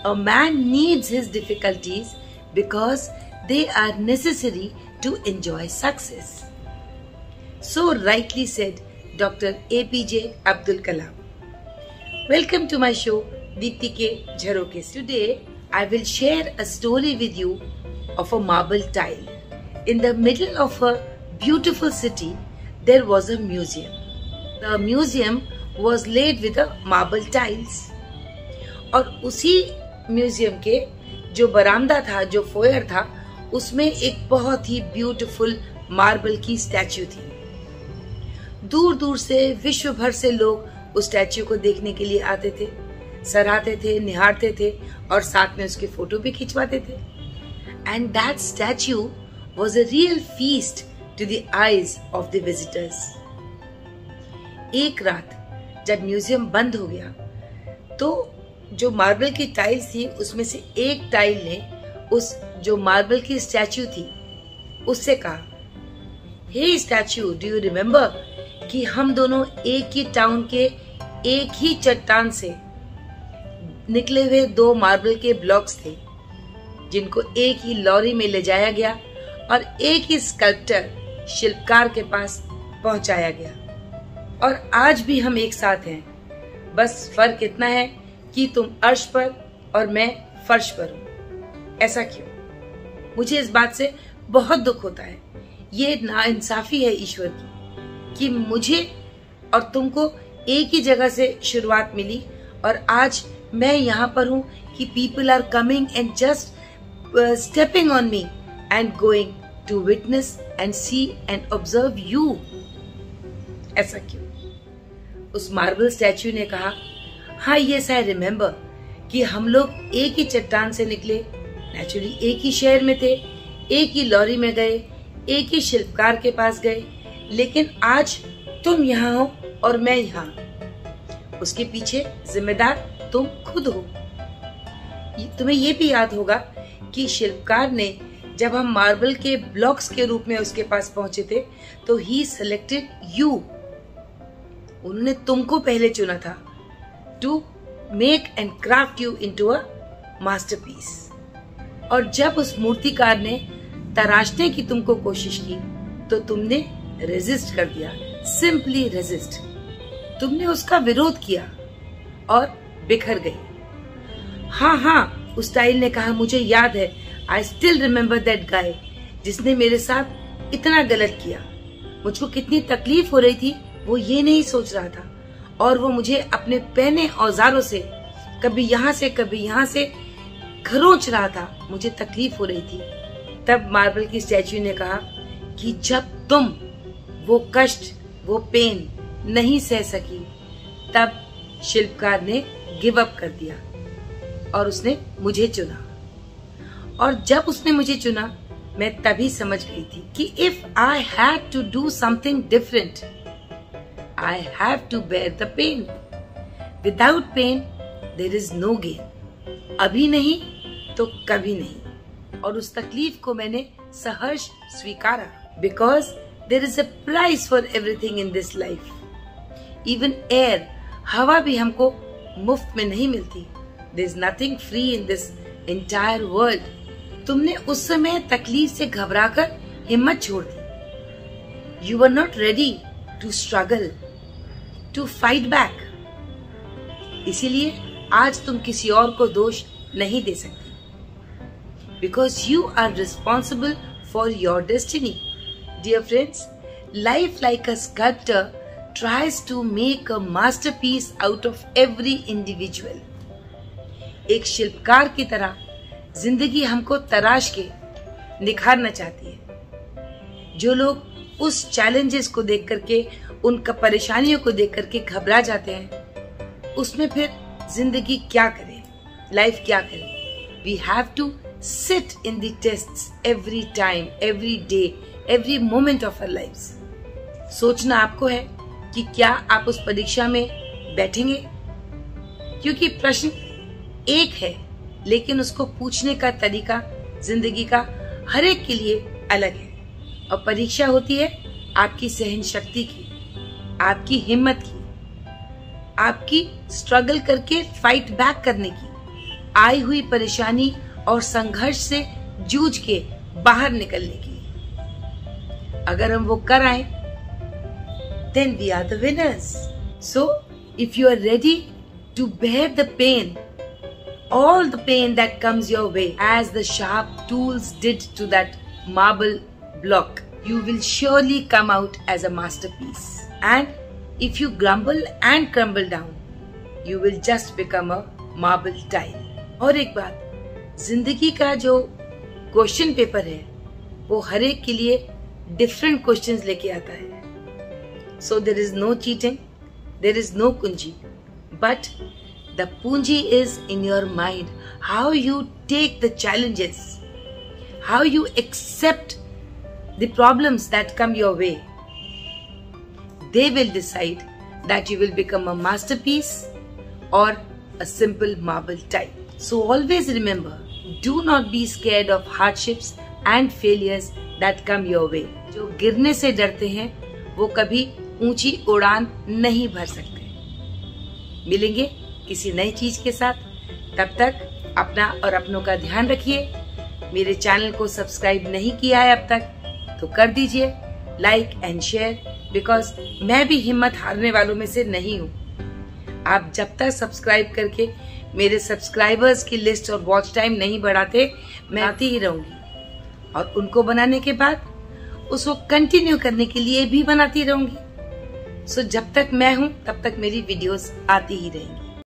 A man needs his difficulties because they are necessary to enjoy success. So rightly said Dr. APJ Abdul Kalam. Welcome to my show Deepti Ke Jharoke. Today I will share a story with you of a marble tile. In the middle of a beautiful city there was a museum. The museum was laid with a marble tiles. और उसी museum के जो बरामदा था, जो foyer था, उसमें एक बहुत ही ब्यूटीफुल मार्बल की स्टैच्यू थी। दूर दूर से विश्व भर से लोग उस स्टैच्यू को देखने के लिए आते थे, सराहते थे, निहारते थे और साथ में उसके फोटो भी खिंचवाते थे। And that statue was a real feast to the eyes of the visitors. एक रात जब म्यूजियम बंद हो गया तो जो मार्बल की टाइल्स थी उसमें से एक टाइल ने उस जो मार्बल की स्टैच्यू थी उससे कहा, हे स्टैच्यू, डू यू रिमेम्बर कि हम दोनों एक ही टाउन के एक ही चट्टान से निकले हुए दो मार्बल के ब्लॉक्स थे जिनको एक ही लॉरी में ले जाया गया और एक ही स्कल्प्टर शिल्पकार के पास पहुंचाया गया और आज भी हम एक साथ हैं। बस फर्क इतना है कि तुम अर्श पर और मैं फर्श पर हूं। ऐसा क्यों? मुझे इस बात से बहुत दुख होता है। ये नाइंसाफी है ईश्वर की कि मुझे और तुमको एक ही जगह से शुरुआत मिली और आज मैं यहाँ पर हूँ कि people are coming and just stepping on me and going to witness and see and observe you. ऐसा क्यों? उस मार्बल स्टैच्यू ने कहा, हाँ यस आई रिमेम्बर कि हम लोग एक ही चट्टान से निकले, नेचुरली एक ही शहर में थे, एक ही लॉरी में गए, एक ही शिल्पकार के पास गए, लेकिन आज तुम यहाँ हो और मैं यहाँ। उसके पीछे जिम्मेदार तुम खुद हो। तुम्हें ये भी याद होगा कि शिल्पकार ने जब हम मार्बल के ब्लॉक्स के रूप में उसके पास पहुंचे थे तो ही सेलेक्टेड यू। उन्होंने तुमको पहले चुना था to make and craft you into a masterpiece. और जब उस मूर्तिकार ने तराशने की तुमको कोशिश की तो तुमने रेजिस्ट कर दिया, सिंपली रेजिस्ट। तुमने उसका विरोध किया और बिखर गई। हाँ, उस टाइल ने कहा, मुझे याद है, I still remember that guy जिसने मेरे साथ इतना गलत किया। मुझको कितनी तकलीफ हो रही थी वो ये नहीं सोच रहा था और वो मुझे अपने पहने औजारों से कभी यहाँ से कभी यहाँ से खरोंच रहा था। मुझे तकलीफ हो रही थी। तब मार्बल की स्टैच्यू ने कहा कि जब तुम वो कष्ट, वो पेन नहीं सह सकी तब शिल्पकार ने गिव अप कर दिया और उसने मुझे चुना। और जब उसने मुझे चुना मैं तभी समझ गई थी कि if I had to do something different I have to bear the pain. Without pain, there is no gain. अभी नहीं तो कभी नहीं। और उस तकलीफ को मैंने सहर्ष स्वीकारा। Because there is a price for everything in this life. Even air, हवा भी हमको मुफ्त में नहीं मिलती। There is nothing free in this entire world. तुमने उस समय तकलीफ से घबराकर हिम्मत छोड़ दी। You were not ready to struggle. To fight back. इसीलिए आज तुम किसी और को दोष नहीं दे सकती। Because you are responsible for your destiny. Dear friends, life like a sculptor tries to make a masterpiece out of every individual. एक शिल्पकार की तरह जिंदगी हमको तराश के निखारना चाहती है। जो लोग उस चैलेंजेस को देख करके, उन परेशानियों को देख करके घबरा जाते हैं, उसमें फिर जिंदगी क्या करें, लाइफ क्या करें? We have to sit in the tests every time, every day, every moment of our lives. सोचना आपको है कि क्या आप उस परीक्षा में बैठेंगे, क्योंकि प्रश्न एक है लेकिन उसको पूछने का तरीका जिंदगी का हर एक के लिए अलग है। और परीक्षा होती है आपकी सहन शक्ति की, आपकी हिम्मत की, आपकी स्ट्रगल करके फाइट बैक करने की, आई हुई परेशानी और संघर्ष से जूझ के बाहर निकलने की। अगर हम वो कर आए, then we are the winners. So, if you are ready to bear the pain, all the pain that comes your way, as the sharp tools did to that marble block, you will surely come out as a masterpiece. And if you grumble and crumble down, you will just become a marble tile. और एक बात, जिंदगी का जो question paper है वो हर एक के लिए डिफरेंट क्वेश्चंस लेके आता है। So there is no cheating, there is no कुंजी, बट द पूंजी is in your mind, how you take the challenges, how you accept the problems that come your way. They will decide that you will become a masterpiece or a simple marble tile. So always remember, do not be scared of hardships and failures that come your way. जो गिरने से डरते हैं वो कभी ऊंची उड़ान नहीं भर सकते. मिलेंगे किसी नई चीज के साथ. तब तक अपना और अपनों का ध्यान रखिए. मेरे चैनल को सब्सक्राइब नहीं किया है अब तक तो कर दीजिए, लाइक एंड शेयर, बिकॉज मैं भी हिम्मत हारने वालों में से नहीं हूँ. आप जब तक सब्सक्राइब करके मेरे सब्सक्राइबर्स की लिस्ट और वॉच टाइम नहीं बढ़ाते, मैं आती ही रहूंगी. और उनको बनाने के बाद उसको कंटिन्यू करने के लिए भी बनाती रहूंगी. सो जब तक मैं हूँ तब तक मेरी वीडियोस आती ही रहेंगी.